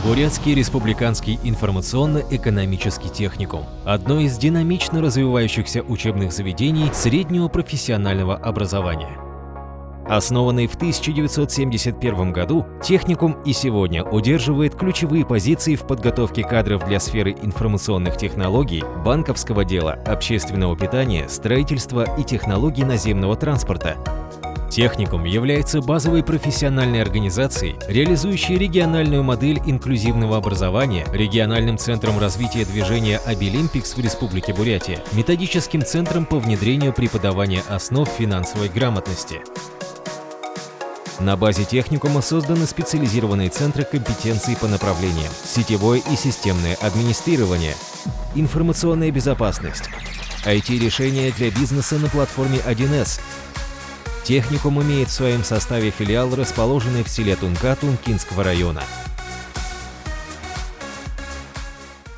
Бурятский республиканский информационно-экономический техникум – одно из динамично развивающихся учебных заведений среднего профессионального образования. Основанный в 1971 году, техникум и сегодня удерживает ключевые позиции в подготовке кадров для сферы информационных технологий, банковского дела, общественного питания, строительства и технологий наземного транспорта. Техникум является базовой профессиональной организацией, реализующей региональную модель инклюзивного образования, региональным центром развития движения Обилимпикс в Республике Бурятия, методическим центром по внедрению преподавания основ финансовой грамотности. На базе техникума созданы специализированные центры компетенций по направлениям: сетевое и системное администрирование, информационная безопасность, IT-решения для бизнеса на платформе 1С. Техникум имеет в своем составе филиал, расположенный в селе Тунка Тункинского района.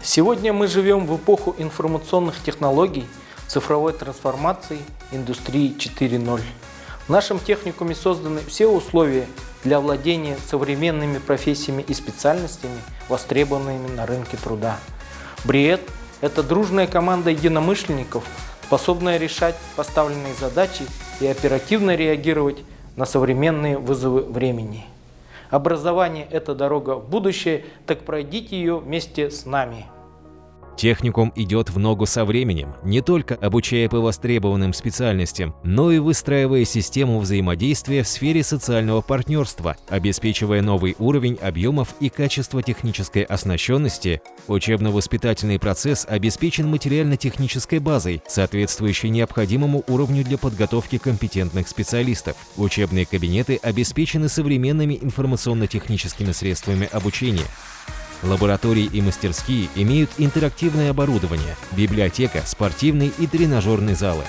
Сегодня мы живем в эпоху информационных технологий, цифровой трансформации, индустрии 4.0. В нашем техникуме созданы все условия для владения современными профессиями и специальностями, востребованными на рынке труда. БРИЭТ – это дружная команда единомышленников, способная решать поставленные задачи и оперативно реагировать на современные вызовы времени. Образование – это дорога в будущее, так пройдите ее вместе с нами. Техникум идет в ногу со временем, не только обучая по востребованным специальностям, но и выстраивая систему взаимодействия в сфере социального партнерства, обеспечивая новый уровень объемов и качества технической оснащенности. Учебно-воспитательный процесс обеспечен материально-технической базой, соответствующей необходимому уровню для подготовки компетентных специалистов. Учебные кабинеты обеспечены современными информационно-техническими средствами обучения. Лаборатории и мастерские имеют интерактивное оборудование, библиотека, спортивный и тренажерный залы.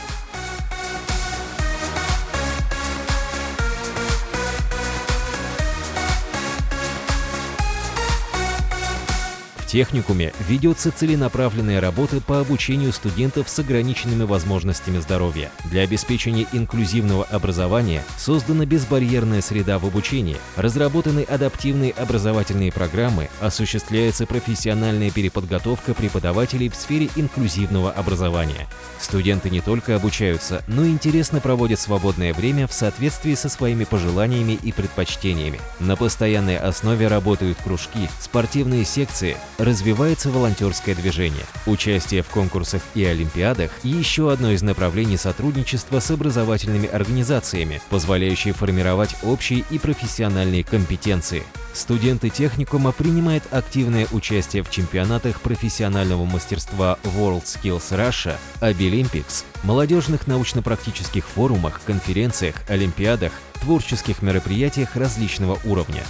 В техникуме ведется целенаправленная работа по обучению студентов с ограниченными возможностями здоровья. Для обеспечения инклюзивного образования создана безбарьерная среда в обучении, разработаны адаптивные образовательные программы, осуществляется профессиональная переподготовка преподавателей в сфере инклюзивного образования. Студенты не только обучаются, но и интересно проводят свободное время в соответствии со своими пожеланиями и предпочтениями. На постоянной основе работают кружки, спортивные секции, развивается волонтерское движение, участие в конкурсах и олимпиадах и еще одно из направлений сотрудничества с образовательными организациями, позволяющие формировать общие и профессиональные компетенции. Студенты техникума принимают активное участие в чемпионатах профессионального мастерства WorldSkills Russia, Обилимпикс, молодежных научно-практических форумах, конференциях, олимпиадах, творческих мероприятиях различного уровня.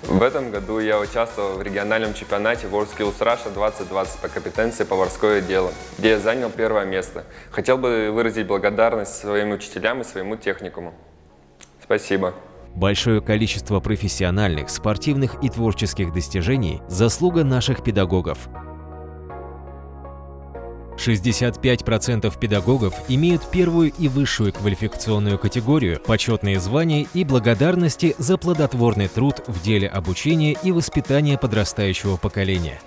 В этом году я участвовал в региональном чемпионате WorldSkills Russia 2020 по компетенции поварское дело, где я занял первое место. Хотел бы выразить благодарность своим учителям и своему техникуму. Спасибо. Большое количество профессиональных, спортивных и творческих достижений – заслуга наших педагогов. 65% педагогов имеют первую и высшую квалификационную категорию, почетные звания и благодарности за плодотворный труд в деле обучения и воспитания подрастающего поколения.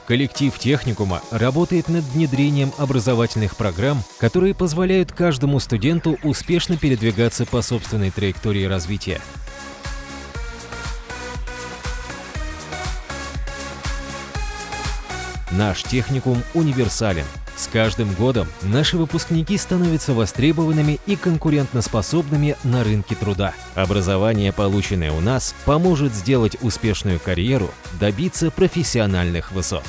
Коллектив техникума работает над внедрением образовательных программ, которые позволяют каждому студенту успешно передвигаться по собственной траектории развития. Наш техникум универсален. С каждым годом наши выпускники становятся востребованными и конкурентоспособными на рынке труда. Образование, полученное у нас, поможет сделать успешную карьеру, добиться профессиональных высот.